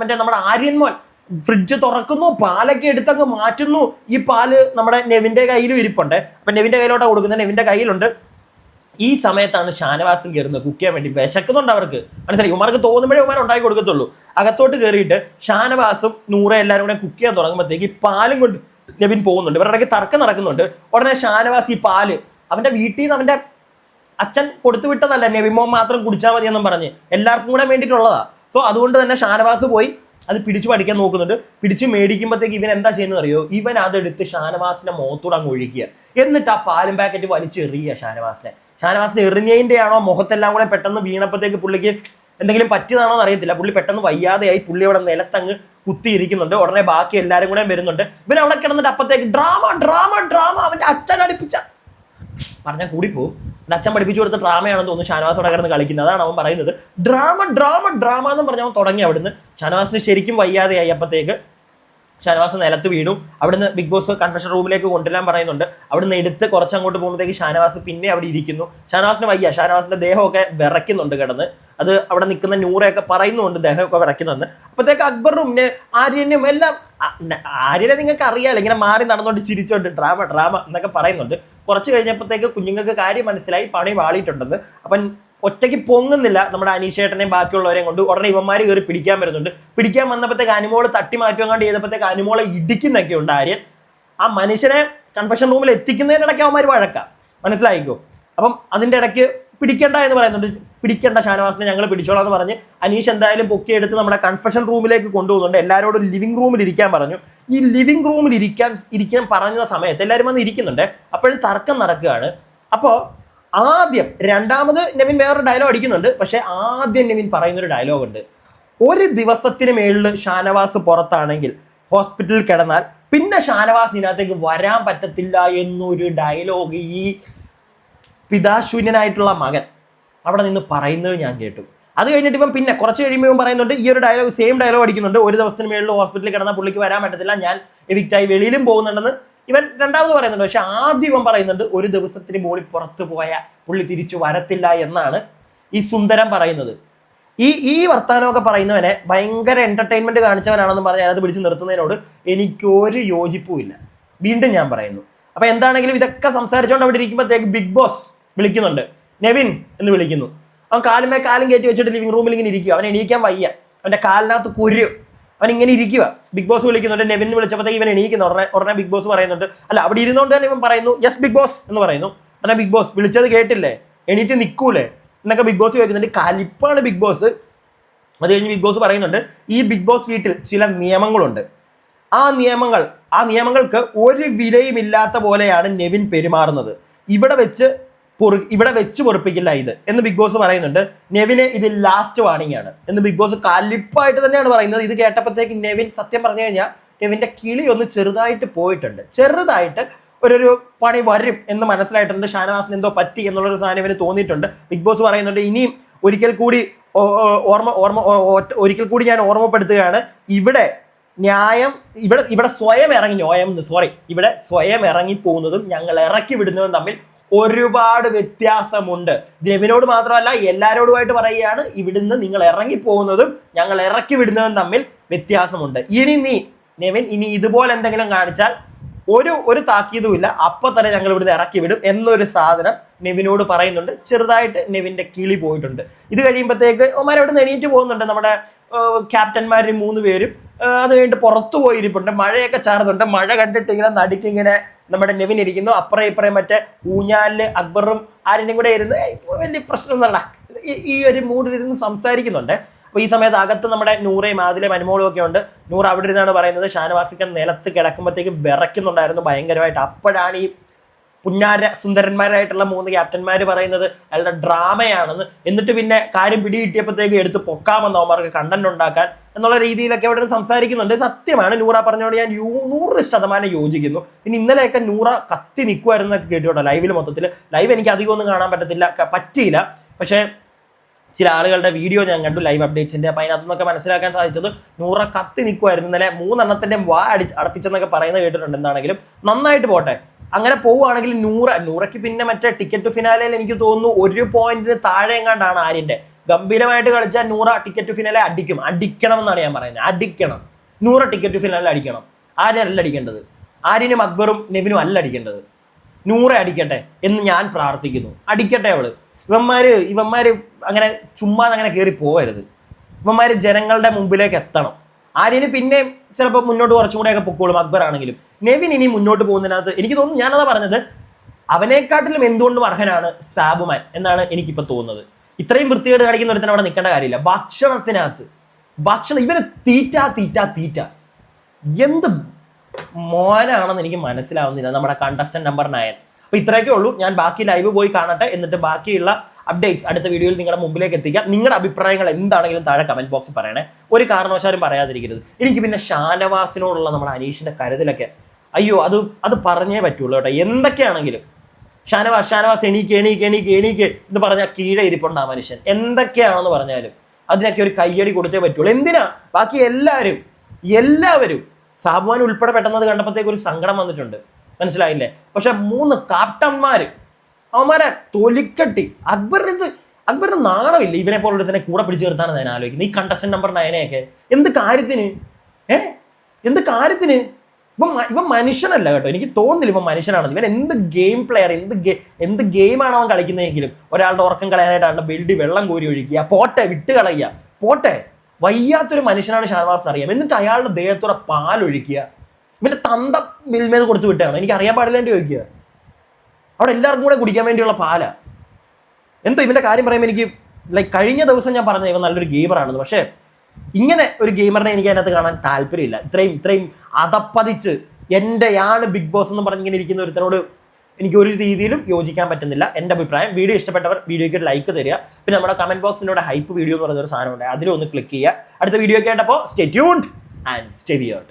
മറ്റേ നമ്മുടെ ആര്യൻമോൻ ഫ്രിഡ്ജ് തുറക്കുന്നു, പാലൊക്കെ എടുത്തങ്ങ് മാറ്റുന്നു. ഈ പാല് നമ്മുടെ നെവിന്റെ കയ്യിലും ഇരിപ്പുണ്ട്. അപ്പൊ നെവിന്റെ കയ്യിലോട്ടാണ് കൊടുക്കുന്നത്, നെവിന്റെ കയ്യിലുണ്ട്. ഈ സമയത്താണ് ഷാനവാസും കയറുന്നത് കുക്ക് ചെയ്യാൻ വേണ്ടി. വിശക്കുന്നുണ്ട് അവർക്ക്, മനസ്സിലായി. ഉമാർക്ക് തോന്നുമ്പോഴേ ഉമാർ ഉണ്ടാക്കി കൊടുക്കത്തുള്ളൂ. അകത്തോട്ട് കയറിയിട്ട് ഷാനവാസും നൂറെ എല്ലാവരും കൂടെ കുക്ക് ചെയ്യാൻ തുടങ്ങുമ്പോഴത്തേക്ക് ഈ പാലും കൊണ്ട് നെവിൻ പോകുന്നുണ്ട്. ഇവരുടെ ഇടയ്ക്ക് തർക്കം നടക്കുന്നുണ്ട്. ഉടനെ ഷാനവാസ് ഈ പാല് അവന്റെ വീട്ടിൽ നിന്ന് അവന്റെ അച്ഛൻ കൊടുത്തു വിട്ടതല്ല, നെവിമോൻ മാത്രം കുടിച്ചാൽ മതി എന്നും പറഞ്ഞ് എല്ലാവർക്കും കൂടെ വേണ്ടിയിട്ടുള്ളതാ. സോ അതുകൊണ്ട് തന്നെ ഷാനവാസ് പോയി അത് പിടിച്ചു പഠിക്കാൻ നോക്കുന്നുണ്ട്. പിടിച്ചു മേടിക്കുമ്പോഴത്തേക്ക് ഇവൻ എന്താ ചെയ്യുന്നത് അറിയോ? ഇവൻ അതെടുത്ത് ഷാനവാസിന്റെ മുഖത്തൂടെ അങ്ങ് ഒഴിക്കുക. എന്നിട്ട് ആ പാലും പാക്കറ്റ് വലിച്ചെറിയുക ഷാനവാസിനെ എറിഞ്ഞതിന്റെ ആണോ മുഖത്തെല്ലാം കൂടെ പെട്ടെന്ന് വീണപ്പോഴത്തേക്ക് പുള്ളിക്ക് എന്തെങ്കിലും പറ്റിയതാണോ എന്ന് അറിയത്തില്ല. പുള്ളി പെട്ടെന്ന് വയ്യാതെയായി, പുള്ളി അവിടെ നിലത്തങ്ങ് കുത്തിയിരിക്കുന്നുണ്ട്. ഉടനെ ബാക്കി എല്ലാവരും കൂടെ വരുന്നുണ്ട്. ഇവൻ അവിടെ കിടന്നിട്ട് അപ്പത്തേക്ക് ഡ്രാമ അവന്റെ അച്ഛൻ അടുപ്പിച്ച പറഞ്ഞാൽ കൂടിപ്പോവും. അച്ഛൻ പഠിപ്പിച്ചു കൊടുത്ത ഡ്രാമയാണെന്ന് തോന്നുന്നു ഷാനവാസ് അവിടെ കിടന്ന് കളിക്കുന്നത്. അതാണ് അവൻ പറയുന്നത്. ഡ്രാമ എന്ന് പറഞ്ഞ് അവൻ തുടങ്ങി അവിടുന്ന്. ഷാനവാസിന് ശരിക്കും വയ്യാതെയായി. അപ്പത്തേക്ക് ഷാനവാസ് നിലത്ത് വീണു. അവിടുന്ന് ബിഗ് ബോസ് കൺഫെഷൻ റൂമിലേക്ക് കൊണ്ടുവരാൻ പറയുന്നുണ്ട്. അവിടുന്ന് എടുത്ത് കുറച്ചങ്ങോട്ട് പോകുമ്പോഴത്തേക്ക് ഷാനവാസ് പിന്നെ അവിടെ ഇരിക്കുന്നു. ഷാനവാസിന് വയ്യ, ഷാനവാസിന്റെ ദേഹമൊക്കെ വിറയ്ക്കുന്നുണ്ട് കിടന്ന്. അത് അവിടെ നിൽക്കുന്ന നൂറയൊക്കെ പറയുന്നുണ്ട് ദേഹമൊക്കെ വിറയ്ക്കുന്നെന്ന്. അപ്പോഴത്തേക്ക് അക്ബറും ആര്യനും എല്ലാം, ആര്യനെ നിങ്ങൾക്ക് അറിയാലോ, ഇങ്ങനെ മാറി നടന്നുകൊണ്ട് ചിരിച്ചോണ്ട് ഡ്രാമ എന്നൊക്കെ പറയുന്നുണ്ട്. കുറച്ച് കഴിഞ്ഞപ്പോഴത്തേക്ക് കുഞ്ഞുങ്ങൾക്ക് കാര്യം മനസ്സിലായി, പണി വാളിയിട്ടുണ്ടെന്ന്. അപ്പം ഒറ്റയ്ക്ക് പൊങ്ങുന്നില്ല നമ്മുടെ അനീഷേട്ടനെയും ബാക്കിയുള്ളവരെയും കൊണ്ട്. ഉടനെ ഇവന്മാര് കയറി പിടിക്കാൻ വരുന്നുണ്ട്. പിടിക്കാൻ വന്നപ്പോഴത്തേക്ക് അനുമോള് തട്ടി മാറ്റുവാണ്ട് ചെയ്തപ്പോഴത്തേക്ക് അനുമോളെ ഇടിക്കുന്നൊക്കെ ഉണ്ട് ആര്യൻ. ആ മനുഷ്യനെ കൺഫെഷൻ റൂമിൽ എത്തിക്കുന്നതിനിടയ്ക്ക് അവന്മാർ വഴക്കാം, മനസ്സിലായിക്കോ. അപ്പം അതിൻ്റെ ഇടയ്ക്ക് പിടിക്കണ്ട എന്ന് പറയുന്നുണ്ട്. പിടിക്കേണ്ട, ഷാനവാസിനെ ഞങ്ങൾ പിടിച്ചോളാം എന്ന് പറഞ്ഞ് അനീഷ് എന്തായാലും പൊക്കിയെടുത്ത് നമ്മുടെ കൺഫെഷൻ റൂമിലേക്ക് കൊണ്ടുപോകുന്നുണ്ട്. എല്ലാവരോടും ലിവിംഗ് റൂമിൽ ഇരിക്കാൻ പറഞ്ഞു. ഈ ലിവിംഗ് റൂമിൽ ഇരിക്കാൻ പറഞ്ഞ സമയത്ത് എല്ലാവരും വന്ന് ഇരിക്കുന്നുണ്ട്. അപ്പോഴും തർക്കം നടക്കുകയാണ്. അപ്പോൾ രണ്ടാമത് നെവിൻ വേറൊരു ഡയലോഗ് അടിക്കുന്നുണ്ട്. പക്ഷെ ആദ്യം നെവിൻ പറയുന്നൊരു ഡയലോഗ് ഉണ്ട്. ഒരു ദിവസത്തിന് മേളിൽ ഷാനവാസ് പുറത്താണെങ്കിൽ, ഹോസ്പിറ്റലിൽ കിടന്നാൽ പിന്നെ ഷാനവാസ് ഇതിനകത്തേക്ക് വരാൻ പറ്റത്തില്ല എന്നൊരു ഡയലോഗ് ഈ പിതാശൂന്യനായിട്ടുള്ള മകൻ അവിടെ നിന്ന് പറയുന്നത് ഞാൻ കേട്ടു. അത് കഴിഞ്ഞിട്ട് ഇവൻ പിന്നെ കുറച്ച് കഴിയുമ്പോൾ ഇവൻ പറയുന്നുണ്ട് ഈ ഒരു ഡയലോഗ് സെയിം ഡയലോഗ് അടിക്കുന്നുണ്ട്, ഒരു ദിവസത്തിന് മേളിൽ ഹോസ്പിറ്റലിൽ കിടന്ന പുള്ളിക്ക് വരാൻ പറ്റത്തില്ല, ഞാൻ എവിക്റ്റായി വെളിയിലും പോകുന്നുണ്ടെന്ന് ഇവൻ രണ്ടാമത് പറയുന്നുണ്ട്. പക്ഷെ ആദ്യം ഇവൻ പറയുന്നുണ്ട് ഒരു ദിവസത്തിന് മുകളിൽ പുറത്തു പോയ പുള്ളി തിരിച്ചു വരത്തില്ല എന്നാണ് ഈ സുന്ദരം പറയുന്നത്. ഈ വർത്താനമൊക്കെ പറയുന്നവനെ ഭയങ്കര എന്റർടൈൻമെന്റ് കാണിച്ചവനാണെന്ന് പറഞ്ഞ് അതിനകത്ത് പിടിച്ച് നിർത്തുന്നതിനോട് എനിക്കൊരു യോജിപ്പുമില്ല. വീണ്ടും ഞാൻ പറയുന്നു. അപ്പൊ എന്താണെങ്കിലും ഇതൊക്കെ സംസാരിച്ചുകൊണ്ട് അവിടെ ഇരിക്കുമ്പോഴത്തേക്ക് ബിഗ് ബോസ് വിളിക്കുന്നുണ്ട്, നെവിൻ എന്ന് വിളിക്കുന്നു. അവൻ കാലുമേ കാലും കയറ്റി വെച്ചിട്ട് ലിവിംഗ് റൂമിൽ ഇങ്ങനെ ഇരിക്കുക, അവൻ എണീക്കാൻ വയ്യ, അവന്റെ കാലിനകത്ത് കുരു, അവൻ ഇങ്ങനെ ഇരിക്കുക. ബിഗ് ബോസ് വിളിക്കുന്നുണ്ട്, നെവിൻ വിളിച്ചപ്പോഴത്തേക്ക് ഇവൻ എണീക്കുന്നു. ഉടനെ ബിഗ് ബോസ് പറയുന്നുണ്ട്, അല്ല അവിടെ ഇരുന്നുകൊണ്ട് തന്നെ ഇവൻ പറയുന്നു യെസ് ബിഗ് ബോസ് എന്ന് പറയുന്നു. അങ്ങനെ ബിഗ് ബോസ് വിളിച്ചത് കേട്ടില്ലേ, എണീറ്റ് നിൽക്കൂലേ എന്നൊക്കെ ബിഗ് ബോസ് ചോദിക്കുന്നുണ്ട്. കലിപ്പാണ് ബിഗ് ബോസ്. അത് കഴിഞ്ഞ് ബിഗ് ബോസ് പറയുന്നുണ്ട് ഈ ബിഗ് ബോസ് വീട്ടിൽ ചില നിയമങ്ങളുണ്ട്, ആ നിയമങ്ങൾക്ക് ഒരു വിലയുമില്ലാത്ത പോലെയാണ് നെവിൻ പെരുമാറുന്നത്, ഇവിടെ വെച്ച് പൊറുപ്പിക്കില്ല ഇത് എന്ന് ബിഗ് ബോസ് പറയുന്നുണ്ട്. നെവിന് ഇത് ലാസ്റ്റ് വാർണിംഗ് ആണ് എന്ന് ബിഗ് ബോസ് കലിപ്പായിട്ട് തന്നെയാണ് പറയുന്നത്. ഇത് കേട്ടപ്പോഴത്തേക്ക് നെവിൻ സത്യം പറഞ്ഞു കഴിഞ്ഞാൽ നെവിന്റെ കിളി ഒന്ന് ചെറുതായിട്ട് പോയിട്ടുണ്ട്, ചെറുതായിട്ട് ഒരു പണി വരും എന്ന് മനസ്സിലായിട്ടുണ്ട്. ഷാനവാസിന് എന്തോ പറ്റി എന്നുള്ളൊരു സാധനം ഇവന് തോന്നിയിട്ടുണ്ട്. ബിഗ് ബോസ് പറയുന്നുണ്ട് ഇനിയും ഒരിക്കൽ കൂടി ഞാൻ ഓർമ്മപ്പെടുത്തുകയാണ്, ഇവിടെ ന്യായം ഇവിടെ സ്വയം ഇറങ്ങി പോകുന്നതും ഞങ്ങൾ ഇറക്കി വിടുന്നതും തമ്മിൽ ഒരുപാട് വ്യത്യാസമുണ്ട്. നെവിനോട് മാത്രമല്ല എല്ലാവരോടുമായിട്ട് പറയുകയാണ്, ഇവിടുന്ന് നിങ്ങൾ ഇറങ്ങി പോകുന്നതും ഞങ്ങൾ ഇറക്കി വിടുന്നതും തമ്മിൽ വ്യത്യാസമുണ്ട്. നെവിൻ ഇനി ഇതുപോലെ എന്തെങ്കിലും കാണിച്ചാൽ ഒരു താക്കീതുമില്ല, അപ്പൊ തന്നെ ഞങ്ങൾ ഇവിടുന്ന് ഇറക്കി വിടും എന്നൊരു സാധനം നെവിനോട് പറയുന്നുണ്ട്. ചെറുതായിട്ട് നെവിന്റെ കിളി പോയിട്ടുണ്ട്. ഇത് കഴിയുമ്പോഴത്തേക്ക് ഒമാർ അവിടെ നിന്ന് എണീറ്റ് പോകുന്നുണ്ട്. നമ്മുടെ ക്യാപ്റ്റന്മാർ 3 പേരും അത് കഴിഞ്ഞിട്ട് പുറത്തു പോയിരിപ്പുണ്ട്. മഴയൊക്കെ ചാറുന്നുണ്ട്. മഴ കണ്ടിട്ട് ഇങ്ങനെ നടുക്കിങ്ങനെ നമ്മുടെ നെവിൻ ഇരിക്കുന്നു. അപ്പുറം ഇപ്പുറം മറ്റേ ഊഞ്ഞാലില് അക്ബറും ആരെയും കൂടെ ഇരുന്ന് വലിയ പ്രശ്നമൊന്നുമല്ല, ഈ ഒരു മൂഡിലിരുന്ന് സംസാരിക്കുന്നുണ്ട്. അപ്പൊ ഈ സമയത്ത് അകത്ത് നമ്മുടെ നൂറയും ആദിലെ മനുമോളും ഒക്കെ ഉണ്ട്. നൂറ് അവിടെ ഇരുന്നാണ് പറയുന്നത് ഷാനവാസിക്കൻ നിലത്ത് കിടക്കുമ്പോഴത്തേക്ക് വിറയ്ക്കുന്നുണ്ടായിരുന്നു ഭയങ്കരമായിട്ട്. അപ്പോഴാണ് ഈ പുന്നാര സുന്ദരന്മാരായിട്ടുള്ള 3 ക്യാപ്റ്റന്മാർ പറയുന്നത് അയാളുടെ ഡ്രാമയാണെന്ന്. എന്നിട്ട് പിന്നെ കാര്യം പിടികിട്ടിയപ്പോഴത്തേക്ക് എടുത്ത് പൊക്കാമെന്ന് അവന്മാർക്ക് കണ്ടന്റ് ഉണ്ടാക്കാൻ എന്നുള്ള രീതിയിലൊക്കെ അവിടെ സംസാരിക്കുന്നുണ്ട്. സത്യമാണ്, നൂറ പറഞ്ഞോട് ഞാൻ 100% യോജിക്കുന്നു. പിന്നെ ഇന്നലെയൊക്കെ നൂറ കത്തി നിൽക്കുമായിരുന്നൊക്കെ കേട്ടോ ലൈവിൽ. മൊത്തത്തിൽ ലൈവ് എനിക്ക് അധികം ഒന്നും കാണാൻ പറ്റിയില്ല. പക്ഷേ ചില ആളുകളുടെ വീഡിയോ ഞാൻ കണ്ടു ലൈവ് അപ്ഡേറ്റ്സിന്റെ. അപ്പൊ അതിനകത്തുനിന്നൊക്കെ മനസ്സിലാക്കാൻ സാധിച്ചത് നൂറ കത്തി നിൽക്കുമായിരുന്നു ഇന്നലെ. 3 എണ്ണത്തിന്റെ അടപ്പിച്ചെന്നൊക്കെ പറയുന്നത് കേട്ടിട്ടുണ്ട്. എന്താണെങ്കിലും നന്നായിട്ട് പോട്ടെ. അങ്ങനെ പോവുകയാണെങ്കിൽ നൂറയ്ക്ക് പിന്നെ മറ്റേ ടിക്കറ്റ് ടു ഫിനാലയിൽ എനിക്ക് തോന്നുന്നു 1 പോയിന്റിന് താഴെ എങ്ങാണ്ടാണ് ആര്യന്റെ. ഗംഭീരമായിട്ട് കളിച്ചാൽ നൂറ ടിക്കറ്റ് ടു ഫിനാലെ അടിക്കണം എന്നാണ് ഞാൻ പറയുന്നത്. അടിക്കണം, നൂറ ടിക്കറ്റ് ടു ഫിനാലെ അടിക്കണം. ആര്യനല്ല അടിക്കേണ്ടത്, ആര്യനും അക്ബറും നെവിനും അല്ല അടിക്കേണ്ടത്. നൂറ അടിക്കട്ടെ എന്ന് ഞാൻ പ്രാർത്ഥിക്കുന്നു. അടിക്കട്ടെ അവള്. ഇവന്മാര് അങ്ങനെ ചുമ്മാ അങ്ങനെ കയറി പോകരുത്. ഇവന്മാര് ജനങ്ങളുടെ മുമ്പിലേക്ക് എത്തണം. ആര്യന് പിന്നെ ചിലപ്പോൾ മുന്നോട്ട് കുറച്ചും കൂടെയൊക്കെ പൊക്കോളും അക്ബർ ആണെങ്കിലും. നെവിൻ ഇനി മുന്നോട്ട് പോകുന്നതിനകത്ത് എനിക്ക് തോന്നുന്നു, ഞാനതാ പറഞ്ഞത്, അവനെക്കാട്ടിലും എന്തുകൊണ്ടും അർഹനാണ് സാബുമാൻ എന്നാണ് എനിക്കിപ്പോൾ തോന്നുന്നത്. ഇത്രയും വൃത്തികേട് കാണിക്കുന്ന ഒരുത്തന്നെ അവിടെ നിൽക്കേണ്ട കാര്യമില്ല. ഭക്ഷണം ഇവന് തീറ്റ എന്ത് മോനാണെന്ന് എനിക്ക് മനസ്സിലാവുന്നില്ല നമ്മുടെ കണ്ടസ്റ്റന്റ് നമ്പർ 9. അപ്പൊ ഇത്രയൊക്കെ ഉള്ളൂ. ഞാൻ ബാക്കി ലൈവ് പോയി കാണട്ടെ, എന്നിട്ട് ബാക്കിയുള്ള അപ്ഡേറ്റ്സ് അടുത്ത വീഡിയോയിൽ നിങ്ങളുടെ മുമ്പിലേക്ക് എത്തിക്കാം. നിങ്ങളുടെ അഭിപ്രായങ്ങൾ എന്താണെങ്കിലും താഴെ കമന്റ് ബോക്സിൽ പറയണേ. ഒരു കാരണവശാലും പറയാതിരിക്കരുത്. എനിക്ക് പിന്നെ ഷാനവാസിനോടുള്ള നമ്മുടെ അനീഷിന്റെ കരുതലൊക്കെ അയ്യോ അത് പറഞ്ഞേ പറ്റുള്ളൂ കേട്ടോ. എന്തൊക്കെയാണെങ്കിലും ഷാനവാസ് എണീക്ക് എന്ന് പറഞ്ഞാൽ കീഴെ ഇരിപ്പുണ്ട് ആ മനുഷ്യൻ. എന്തൊക്കെയാണെന്ന് പറഞ്ഞാലും അതിനൊക്കെ ഒരു കയ്യടി കൊടുത്തേ പറ്റുള്ളൂ. എന്തിനാ ബാക്കി എല്ലാവരും സാബുമാൻ ഉൾപ്പെടെ പെട്ടെന്നത് കണ്ടപ്പോഴത്തേക്ക് ഒരു സങ്കടം വന്നിട്ടുണ്ട്, മനസ്സിലായില്ലേ? പക്ഷെ 3 കാപ്റ്റന്മാര് അവന്മാരെ തൊലിക്കട്ടി. അക്ബറിന് നാണമില്ല ഇവനെ പോലുള്ള തന്നെ കൂടെ പിടിച്ചു നിർത്താനാണ് ഞാൻ ആലോചിക്കുന്നത്. ഈ കണ്ടസ്റ്റന്റ് നമ്പർ 9 എന്ത് കാര്യത്തിന് ഇവൻ മനുഷ്യനല്ല കേട്ടോ. എനിക്ക് തോന്നുന്നില്ല ഇവൻ മനുഷ്യനാണെന്ന്. ഇവൻ എന്ത് ഗെയിം പ്ലെയർ, എന്ത് ഗെയിമാണ് അവൻ കളിക്കുന്നതെങ്കിലും ഒരാളുടെ ഉറക്കം കളയാനായിട്ട് ബെൽഡി വെള്ളം കോരി ഒഴിക്കുക, വിട്ട് കളയുക, വയ്യാത്തൊരു മനുഷ്യനാണ് ഷാനവാസ് അറിയാം. എന്നിട്ട് അയാളുടെ ദേഹത്തോടെ പാലൊഴിക്കുക. ഇവന്റെ തന്ത മിൽമേന്ന് കൊടുത്തു വിട്ടാണ്. എനിക്ക് അറിയാൻ പാടില്ലാണ്ട് ചോദിക്കുക. അവിടെ എല്ലാവർക്കും കൂടെ കുടിക്കാൻ വേണ്ടിയുള്ള പാല. എന്തോ ഇവന്റെ കാര്യം പറയുമ്പോൾ എനിക്ക് കഴിഞ്ഞ ദിവസം ഞാൻ പറഞ്ഞത് ഇവൻ നല്ലൊരു ഗെയിമറാണെന്ന്. പക്ഷേ ഇങ്ങനെ ഒരു ഗെയിമറിനെ എനിക്ക് അതിനകത്ത് കാണാൻ താല്പര്യമില്ല. ഇത്രയും അതപ്പതിച്ച് എന്റെയാണ് ബിഗ് ബോസ് എന്ന് പറഞ്ഞിങ്ങനെ ഇരിക്കുന്ന ഒരുത്തനോട് എനിക്ക് ഒരു രീതിയിലും യോജിക്കാൻ പറ്റുന്നില്ല. എൻ്റെ അഭിപ്രായം. വീഡിയോ ഇഷ്ടപ്പെട്ടവർ വീഡിയോയ്ക്ക് ഒരു ലൈക്ക് തരിക. പിന്നെ നമ്മുടെ കമന്റ് ബോക്സിലൂടെ ഹൈപ്പ് വീഡിയോ എന്ന് പറയുന്ന ഒരു സാധനമുണ്ട്, അതിലൊന്ന് ക്ലിക്ക് ചെയ്യുക. അടുത്ത വീഡിയോ ഒക്കെ ആയിട്ടപ്പോൾ stay tuned and stay weird.